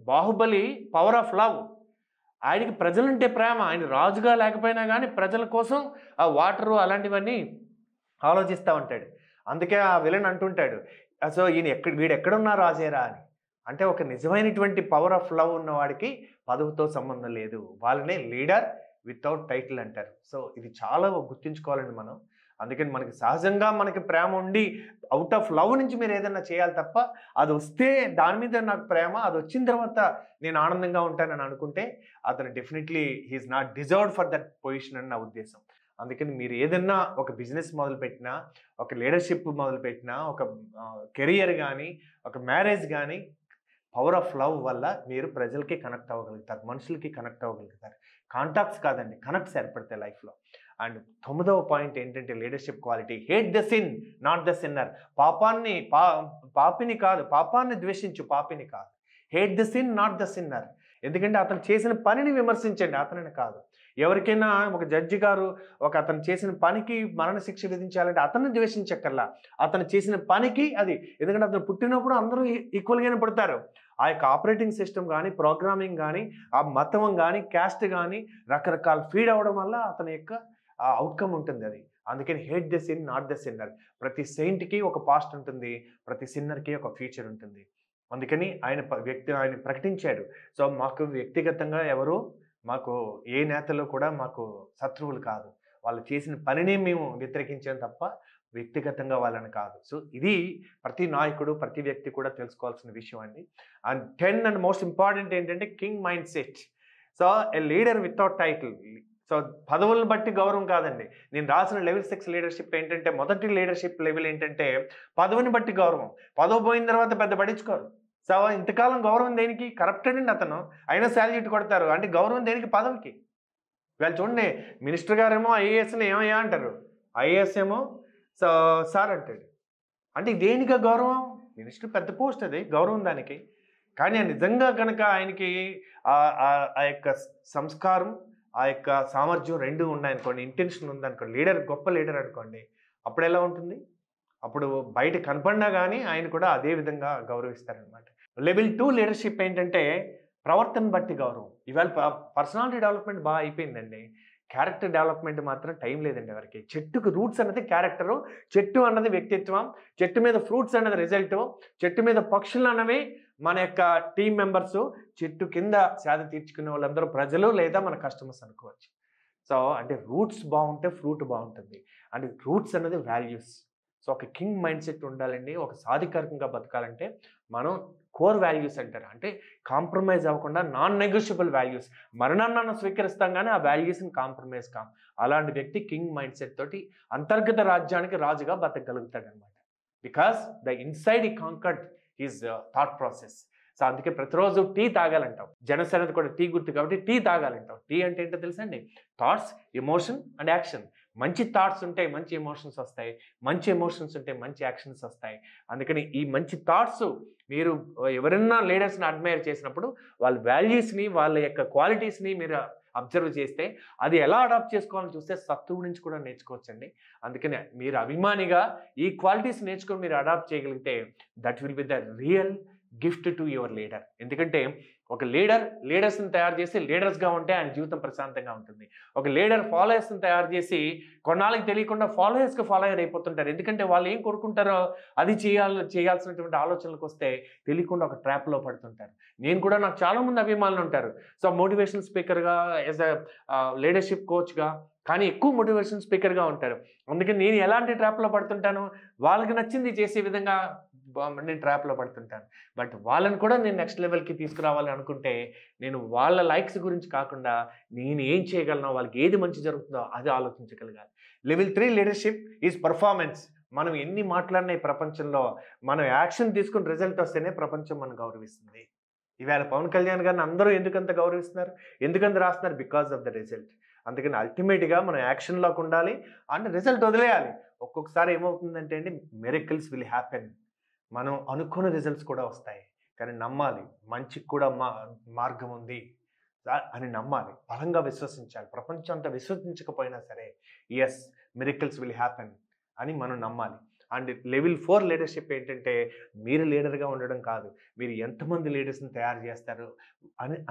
[SPEAKER 1] బాహుబలి పవర్ ఆఫ్ లవ్. ఆయనకి ప్రజలంటే ప్రేమ. ఆయన రాజుగా లేకపోయినా గానీ ప్రజల కోసం ఆ వాటరు అలాంటివన్నీ ఆలోచిస్తా ఉంటాడు. అందుకే ఆ విలన్ అంటుంటాడు. సో వీడెక్కడున్నా రాజేరా అని. అంటే ఒక నిజమైనటువంటి పవర్ ఆఫ్ లవ్ ఉన్నవాడికి పదవితో సంబంధం లేదు. వాళ్ళనే లీడర్ వితౌట్ టైటిల్ అంటారు. సో ఇది చాలా గుర్తుంచుకోవాలండి మనం. అందుకని మనకి సహజంగా మనకి ప్రేమ ఉండి ఔట్ ఆఫ్ లవ్ నుంచి మీరు ఏదైనా చేయాలి తప్ప అది వస్తే దాని మీద నాకు ప్రేమ, అది వచ్చిన తర్వాత నేను ఆనందంగా ఉంటానని అనుకుంటే అతను definitely he is not deserved for that position అని నా ఉద్దేశం. అందుకని మీరు ఏదన్నా ఒక బిజినెస్ మొదలుపెట్టినా, ఒక లీడర్‌షిప్ మొదలుపెట్టినా, ఒక కెరియర్ గానీ, ఒక మ్యారేజ్ గానీ పవర్ ఆఫ్ లవ్ వల్ల మీరు ప్రజలకి కనెక్ట్ అవ్వగలుగుతారు. మనుషులకి కనెక్ట్ అవ్వగలుగుతారు. కాంటాక్ట్స్ కాదండి, కనెక్ట్స్ ఏర్పడతాయి లైఫ్‌లో. అండ్ 9వ పాయింట్ ఏంటంటే leadership quality. Hate the sin not the sinner. పాపిని కాదు, పాపాన్ని ద్వేషించు, పాపిని కాదు. Hate the sin not the sinner. ఎందుకంటే అతను చేసిన పనిని విమర్శించండి, అతనిని కాదు. ఎవరికైనా ఒక జడ్జి గారు అతను చేసిన పనికి మరణశిక్ష విధించాలంటే అతన్ని ద్వేషించక్కర్లా. అతను చేసిన పనికి అది. ఎందుకంటే అతను పుట్టినప్పుడు అందరూ ఈక్వల్‌గానే పుడతారు. ఆ యొక్క ఆపరేటింగ్ సిస్టమ్ గానీ, ప్రోగ్రామింగ్ గానీ, ఆ మతం గానీ, క్యాస్ట్ గానీ రకరకాల ఫీడ్ అవ్వడం వల్ల అతని యొక్క అవుట్‌కమ్ ఉంటుంది అది. అందుకని hate the sin not the sinner. ప్రతి సెయింట్‌కి ఒక పాస్ట్ ఉంటుంది. ప్రతి సిన్నర్‌కి ఒక ఫ్యూచర్ ఉంటుంది. అందుకని ఆయన ప్రకటించాడు. సో మాకు వ్యక్తిగతంగా మాకు ఏ నేతలు కూడా మాకు శత్రువులు కాదు. వాళ్ళు చేసిన పనినే మేము వ్యతిరేకించాం తప్ప వ్యక్తిగతంగా వాళ్ళని కాదు. సో ఇది ప్రతి నాయకుడు, ప్రతి వ్యక్తి కూడా తెలుసుకోవాల్సిన విషయం అండి. అండ్ 10 అండ్ మోస్ట్ ఇంపార్టెంట్ ఏంటంటే king mind set. So a leader without title. So పదవులను బట్టి గౌరవం కాదండి. నేను రాసిన లెవెల్ 6 లీడర్‌షిప్ ఏంటంటే మొదటి లీడర్‌షిప్ లెవెల్ ఏంటంటే పదవిని బట్టి గౌరవం. పదవి పోయిన తర్వాత పెద్ద పట్టించుకోరు. సో ఇంతకాలం గౌరవం దేనికి? కరప్టెడ్ అండి అతను. అయినా శాల్యూట్ కొడతారు. అంటే గౌరవం దేనికి? పదవికి. ఇవాళ చూడండి, మినిస్టర్ గారేమో ఐఏఎస్‌ని ఏమయ్యా అంటారు. ఐఏఎస్ ఏమో సా సార్ అంటాడు. అంటే దేనికా గౌరవం? మినిస్టర్ పెద్ద పోస్ట్ అది. గౌరవం దానికి. కానీ నిజంగా గనక ఆయనకి ఆ యొక్క సంస్కారం, ఆ యొక్క సామర్థ్యం 2 ఉన్నాయనుకోండి, ఇంటెన్షన్ ఉందనుకోండి, గొప్ప లీడర్ అనుకోండి, అప్పుడెలా ఉంటుంది? అప్పుడు బయట కనపడినా గానీ ఆయన కూడా అదే విధంగా గౌరవిస్తారనమాట. లెవెల్ 2 లీడర్‌షిప్ ఏంటంటే ప్రవర్తన బట్టి గౌరవం. ఇవాళ పర్సనాలిటీ డెవలప్‌మెంట్ అయిపోయిందండి. క్యారెక్టర్ డెవలప్‌మెంట్ మాత్రం టైం లేదండి ఎవరికీ. చెట్టుకు రూట్స్ అన్నది క్యారెక్టరు, చెట్టు అన్నది వ్యక్తిత్వం, చెట్టు మీద ఫ్రూట్స్ అన్నది రిజల్టు, చెట్టు మీద పక్షులు అన్నవి మన యొక్క టీమ్ మెంబర్సు, చెట్టు కింద సేద తీర్చుకునే వాళ్ళందరూ ప్రజలు లేదా మన కస్టమర్స్ అనుకోవచ్చు. సో, అంటే రూట్స్ బావుంటే ఫ్రూట్ బావుంటుంది. అంటే రూట్స్ అన్నది వాల్యూస్. సో, ఒక కింగ్ మైండ్ సెట్ ఉండాలండి. ఒక సాధికారికంగా బతకాలంటే మనం కోర్ వాల్యూస్ అంటారు. అంటే కాంప్రమైజ్ అవ్వకుండా నాన్ నెగోషియబుల్ వాల్యూస్. మరణాన్నన్నా స్వీకరిస్తాం గానీ ఆ వాల్యూస్‌ని కాంప్రమైజ్ కాం. అలాంటి వ్యక్తి కింగ్ మైండ్ సెట్ తోటి అంతర్గత రాజ్యానికి రాజుగా బతకగలుగుతాడనమాట. Because the inside he conquered his thought process. So, అందుకే ప్రతిరోజు టీ తాగాలంటాం. జనసేనది కూడా టీ గుర్తు కాబట్టి టీ తాగాలంటాం. టీ అంటే ఏంటో తెలుసా అండి? Thoughts, emotion and action. మంచి థాట్స్ ఉంటే మంచి ఎమోషన్స్ వస్తాయి. మంచి ఎమోషన్స్ ఉంటే మంచి యాక్షన్స్ వస్తాయి. అందుకని ఈ మంచి థాట్స్ మీరు ఎవరైనా లీడర్స్‌ని అడ్మైర్ చేసినప్పుడు వాళ్ళ వాల్యూస్‌ని, వాళ్ళ యొక్క క్వాలిటీస్‌ని మీరు అబ్జర్వ్ చేస్తే అది ఎలా అడాప్ట్ చేసుకోవాలని చూస్తే శత్రువు నుంచి కూడా నేర్చుకోవచ్చండి. అందుకనే మీరు అభిమానిగా ఈ క్వాలిటీస్ నేర్చుకొని మీరు అడాప్ట్ చేయగలిగితే that will be the real gift to your leader. ఎందుకంటే ఒక లీడర్స్‌ని తయారు చేసి లీడర్స్‌గా ఉంటే ఆయన జీవితం ప్రశాంతంగా ఉంటుంది. ఒక లీడర్ ఫాలోయర్స్‌ని తయారు చేసి కొన్నాళ్ళకి తెలియకుండా ఫాలోయర్ అయిపోతుంటారు. ఎందుకంటే వాళ్ళు ఏం కోరుకుంటారో అది చేయాల్సినటువంటి ఆలోచనలకొస్తే తెలియకుండా ఒక ట్రాప్‌లో పడుతుంటారు. నాకు చాలా మంది అభిమానులు ఉంటారు. సో, మోటివేషనల్ స్పీకర్‌గా యాస్ లీడర్‌షిప్ కోచ్‌గా కానీ ఎక్కువ మోటివేషన్ స్పీకర్‌గా ఉంటారు. అందుకని నేను ఎలాంటి ట్రాప్‌లో పడుతుంటాను, వాళ్ళకి నచ్చింది చేసే విధంగా నేను ట్రాప్‌లో పడుతుంటాను. బట్ వాళ్ళని కూడా నేను నెక్స్ట్ లెవెల్‌కి తీసుకురావాలి అనుకుంటే, నేను వాళ్ళ లైక్స్ గురించి కాకుండా, నేను ఏం చేయగలను, వాళ్ళకి ఏది మంచి జరుగుతుందో అది ఆలోచించగలగాలి. Level 3 leadership is performance. మనం ఎన్ని మాట్లాడినా ఈ ప్రపంచంలో, మనం యాక్షన్ తీసుకొని రిజల్ట్ వస్తేనే ప్రపంచం మనల్ని గౌరవిస్తుంది. ఈవేళ పవన్ కళ్యాణ్ గారిని అందరూ ఎందుకంత గౌరవిస్తున్నారు? ఎందుకంత రాస్తున్నారు? Because of the result. అందుకని అల్టిమేట్‌గా మనం యాక్షన్‌లోకి ఉండాలి. అండ్ రిజల్ట్ వదిలేయాలి. ఒక్కొక్కసారి ఏమవుతుందంటే అండి, మిరకిల్స్ విల్ హ్యాపెన్. మనం అనుకోని రిజల్ట్స్ కూడా వస్తాయి. కానీ నమ్మాలి. మంచికి కూడా మార్గం ఉంది అని నమ్మాలి. బలంగా విశ్వసించాలి. ప్రపంచం అంతా విశ్వసించకపోయినా సరే, యెస్, మిరకిల్స్ విల్ హ్యాపెన్ అని మనం నమ్మాలి. అండ్ లెవెల్ 4 లీడర్‌షిప్ ఏంటంటే, మీరు లీడర్‌గా ఉండడం కాదు. మీరు ఎంతమంది లీడర్స్‌ని తయారు చేస్తారు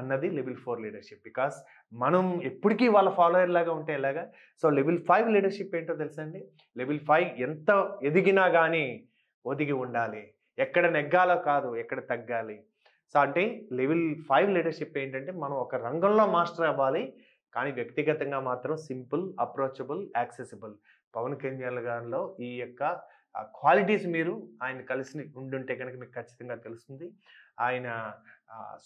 [SPEAKER 1] అన్నది లెవెల్ 4 లీడర్‌షిప్. బికాస్ మనం ఎప్పటికీ వాళ్ళ ఫాలోయర్ లాగా ఉంటే ఎలాగా? సో, లెవెల్ 5 లీడర్‌షిప్ ఏంటో తెలుసా అండి? లెవెల్ 5 ఎంత ఎదిగినా గానీ ఒదిగి ఉండాలి. ఎక్కడ నెగ్గాలో కాదు, ఎక్కడ తగ్గాలి. సో, అంటే లెవెల్ 5 లీడర్‌షిప్ ఏంటంటే, మనం ఒక రంగంలో మాస్టర్ అవ్వాలి. కానీ వ్యక్తిగతంగా మాత్రం simple, approachable, accessible. Pawan Kalyan గారిలో ఈ యొక్క క్వాలిటీస్ మీరు ఆయన కలిసి ఉండుంటే గనక మీకు ఖచ్చితంగా తెలుస్తుంది. ఆయన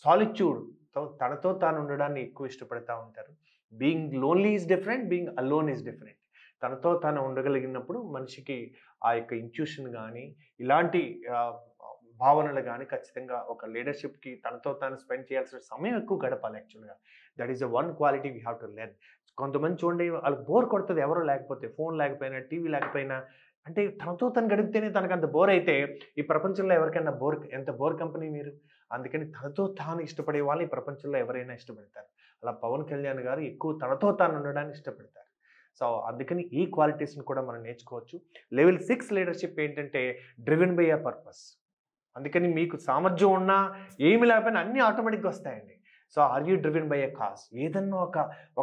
[SPEAKER 1] సాలిట్యూడ్‌తో తనతో తాను ఉండడాన్ని ఎక్కువ ఇష్టపడతా ఉంటారు. Being lonely is different. Being alone is different. తనతో తాను ఉండగలిగినప్పుడు మనిషికి ఆ యొక్క ఇంట్యూషన్ గానీ, ఇలాంటి భావనలు గానీ ఖచ్చితంగా ఒక లీడర్‌షిప్‌కి తనతో తాను స్పెండ్ చేయాల్సిన సమయం ఎక్కువ గడపాలి యాక్చువల్‌గా. That is the one quality we have to learn. కొంతమంది చూడండి, వాళ్ళకి బోర్ కొడతది ఎవరు లేకపోతే. ఫోన్ లేకపోయినా, టీవీ లేకపోయినా, అంటే తనతో తను గడిపితేనే తనకంత బోర్ అయితే, ఈ ప్రపంచంలో ఎవరికైనా ఎంత బోర్ కంపెనీ మీరు. అందుకని తనతో తాను ఇష్టపడే వాళ్ళని ఈ ప్రపంచంలో ఎవరైనా ఇష్టపడతారు. అలా పవన్ కళ్యాణ్ గారు ఎక్కువ తనతో తాను ఉండడాన్ని ఇష్టపడతారు. సో, అందుకని ఈ క్వాలిటీస్‌ని కూడా మనం నేర్చుకోవచ్చు. లెవెల్ 6 లీడర్‌షిప్ ఏంటంటే, డ్రివెన్ బై ఎ పర్పస్. అందుకని మీకు సామర్థ్యం ఉన్నా, ఏమి లేకపోయినా అన్నీ ఆటోమేటిక్‌గా వస్తాయండి. So, are you driven by a cause? ఏదన్నా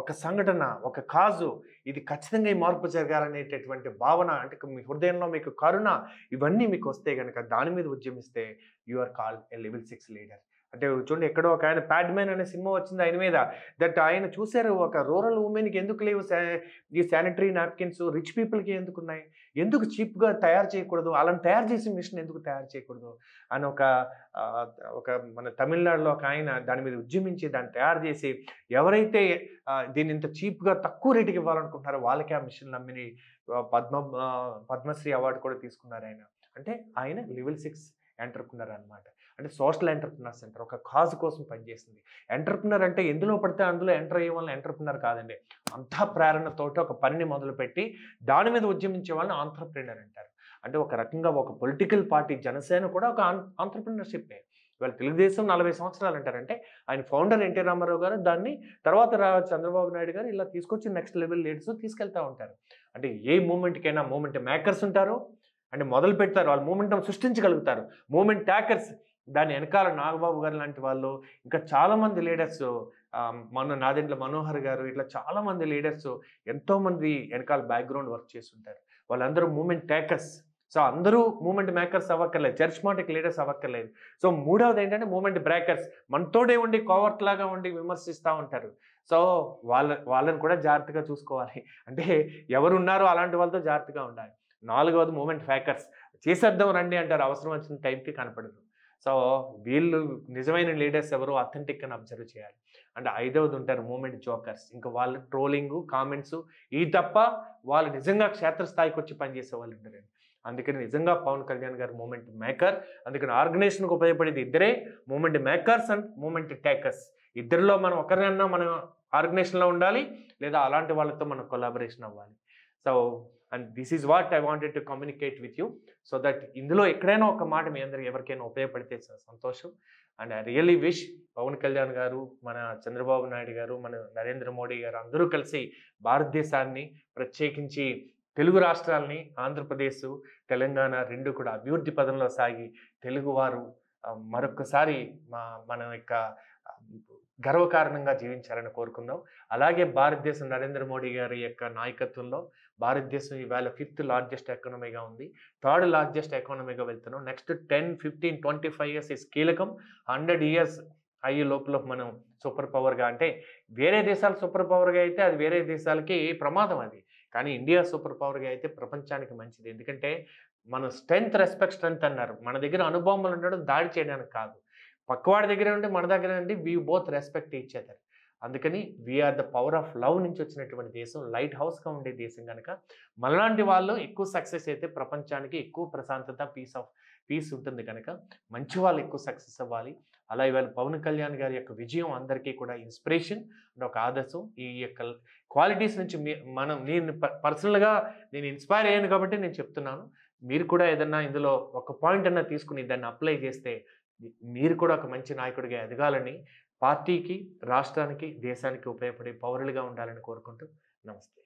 [SPEAKER 1] ఒక సంఘటన, ఒక కాజు, ఇది ఖచ్చితంగా ఈ మార్పు జరగాలనేటటువంటి భావన, అంటే మీ హృదయంలో మీకు కరుణ, ఇవన్నీ మీకు వస్తే గనక దాని మీద ఉద్యమిస్తే you are called a level 6 leader. అంటే చూడండి, ఎక్కడో ఒకాయన 'ప్యాడ్ మ్యాన్' అనే సినిమా వచ్చింది ఆయన మీద. ఆయన చూసారు, ఒక రూరల్ వుమెన్‌కి ఎందుకు లేవు ఈ శానిటరీ నాప్కిన్స్, రిచ్ పీపుల్‌కి ఎందుకున్నాయి? ఎందుకు చీప్‌గా తయారు చేయకూడదు? అలాని తయారు చేసే మిషన్ ఎందుకు తయారు చేయకూడదు? అని ఆహ్, ఒక మన తమిళనాడులో ఒకాయన దాని మీద ఉద్యమించి, దాన్ని తయారు చేసి, ఎవరైతే దీన్ని ఇంత చీప్‌గా తక్కువ రేట్‌కి ఇవ్వాలనుకుంటున్నారో వాళ్ళకే ఆ మిషన్‌లు అమ్మి పద్మశ్రీ అవార్డ్ కూడా తీసుకున్నారాయన. అంటే ఆయన లెవెల్ 6 ఎంటర్‌ప్రెన్యూర్ అన్నమాట. అంటే సోషల్ ఎంటర్‌ప్రెన్యూర్స్ అంటారు. ఒక కాజ్ కోసం పనిచేసింది. ఎంటర్‌ప్రెన్యూర్ అంటే ఎందులో పడితే అందులో ఎంటర్ అయ్యే వాళ్ళని ఎంటర్‌ప్రెన్యూర్ కాదండి. అంతా ప్రేరణతోటి ఒక పనిని మొదలుపెట్టి దాని మీద ఉద్యమించే వాళ్ళని ఆంత్రప్రెన్యూర్ అంటారు. అంటే ఒక రకంగా ఒక పొలిటికల్ పార్టీ జనసేన కూడా ఒక ఆంత్రప్రెన్యూర్‌షిప్పే. ఇవాళ తెలుగుదేశం 40 సంవత్సరాలు అంటారంటే ఆయన ఫౌండర్ ఎన్టీ రామారావు గారు దాన్ని తర్వాత చంద్రబాబు నాయుడు గారు ఇలా తీసుకొచ్చి నెక్స్ట్ లెవెల్ లీడర్స్ తీసుకెళ్తా ఉంటారు. అంటే ఏ మూవ్‌మెంట్‌కైనా మూవ్‌మెంట్ మేకర్స్ ఉంటారు. అంటే మొదలు పెడతారు. వాళ్ళు మూవ్‌మెంటం సృష్టించగలుగుతారు. మూవ్‌మెంట్ టాకర్స్ దాని వెనకాల నాగబాబు గారు లాంటి వాళ్ళు ఇంకా చాలామంది లీడర్స్ మన నాదెండ్ల మనోహర్ గారు ఇట్లా చాలామంది లీడర్స్ ఎంతోమంది వెనకాల బ్యాక్‌గ్రౌండ్ వర్క్ చేసుంటారు. వాళ్ళందరూ మూవ్‌మెంట్ టేకర్స్. సో, అందరూ మూవ్‌మెంట్ మేకర్స్ అవ్వక్కర్లేదు. చరిస్మాటిక్ లీడర్స్ అవ్వక్కర్లేదు. సో, మూడవదేంటంటే మూవ్‌మెంట్ బ్రేకర్స్. మనతోటే ఉండి కోవర్ట్‌లాగా ఉండి విమర్శిస్తా ఉంటారు. సో, వాళ్ళని కూడా జాగ్రత్తగా చూసుకోవాలి. అంటే ఎవరున్నారో అలాంటి వాళ్ళతో జాగ్రత్తగా ఉండాలి. నాలుగవది మూవ్‌మెంట్ ఫేకర్స్. చేసేద్దాం రండి అంటారు. అవసరం వచ్చిన టైంకి కనపడరు. సో, వీళ్ళు నిజమైన లీడర్స్ ఎవరో అథెంటిక్‌గాని అబ్జర్వ్ చేయాలి. అండ్ ఐదవది ఉంటారు మూవ్‌మెంట్ జోకర్స్. ఇంకా వాళ్ళు ట్రోలింగు, కామెంట్సు ఇయి తప్ప వాళ్ళు నిజంగా క్షేత్రస్థాయికొచ్చి పనిచేసే వాళ్ళు ఉండరండి. అందుకని నిజంగా పవన్ కళ్యాణ్ గారు మూవ్‌మెంట్ మేకర్. అందుకని ఆర్గనైజేషన్‌కి ఉపయోగపడేది ఇద్దరే. Movement makers and movement takers. ఇద్దరిలో మనం ఒకరినన్నా మనం ఆర్గనైజేషన్‌లో ఉండాలి. లేదా అలాంటి వాళ్ళతో మనం కొలాబరేషన్ అవ్వాలి. So, and this is what I wanted to communicate with you. So that ఇందులో ఎక్కడైనా ఒక మాట మీ అందరికి ఎవరికైనా ఉపయోగపడితే సంతోషం. And I really wish Pawan Kalyan garu, మన చంద్రబాబు నాయుడు గారు, మన నరేంద్ర మోడీ గారు అందరూ కలిసి భారతదేశాన్ని ప్రత్యేకించి తెలుగు రాష్ట్రాల్ని ఆంధ్రప్రదేశ్, తెలంగాణ 2 కూడా అభివృద్ధి పదంలో సాగి తెలుగువారు మరొక్కసారి మన యొక్క ఆహ్, గర్వకారణంగా జీవించాలని కోరుకుందాం. అలాగే భారతదేశం నరేంద్ర మోడీ గారి యొక్క నాయకత్వంలో భారతదేశం ఈవేళ 5థ్ లార్జెస్ట్ ఎకానమీగా ఉంది. 3rd లార్జెస్ట్ ఎకానమీగా వెళ్తున్నాం. నెక్స్ట్ 10, 15, 25 ఇయర్స్ ఈస్ కీలకం. 100 ఇయర్స్ అయ్యే లోపల మనం సూపర్ పవర్‌గా అంటే వేరే దేశాలు సూపర్ పవర్‌గా అయితే అది వేరే దేశాలకి ప్రమాదం అది. కానీ ఇండియా సూపర్ పవర్‌గా అయితే ప్రపంచానికి మంచిది. ఎందుకంటే మన స్ట్రెంగ్త్ రెస్పెక్ట్ స్ట్రెంగ్త్ అన్నారు. మన దగ్గర అణుబాంబులు ఉండడం దాడి చేయడానికి కాదు. పక్కవాడి దగ్గరే ఉండి మన దగ్గర ఉండి we both respect each other. అందుకని we are the power of love నుంచి వచ్చినటువంటి దేశం. లైట్ హౌస్‌గా ఉండే దేశం గనక మనలాంటి వాళ్ళు ఎక్కువ సక్సెస్ అయితే ప్రపంచానికి ఎక్కువ ప్రశాంతత, పీస్ ఉంటుంది గనక మంచి వాళ్ళు ఎక్కువ సక్సెస్ అవ్వాలి. అలా ఇవాళ పవన్ కళ్యాణ్ గారి యొక్క విజయం అందరికీ కూడా ఇన్‌స్పిరేషన్ అండ్ ఒక ఆదర్శం. ఈ యొక్క క్వాలిటీస్ నుంచి నేను పర్సనల్‌గా నేను ఇన్‌స్పైర్ అయ్యాను కాబట్టి నేను చెప్తున్నాను. మీరు కూడా ఏదన్నా ఇందులో ఒక పాయింట్ అన్నా తీసుకొని దాన్ని అప్లై చేస్తే మీరు కూడా ఒక మంచి నాయకుడిగా ఎదగాలని పార్టీకి, రాష్ట్రానికి, దేశానికి ఉపయోగపడే పౌరులుగా ఉండాలని కోరుకుంటూ నమస్తే.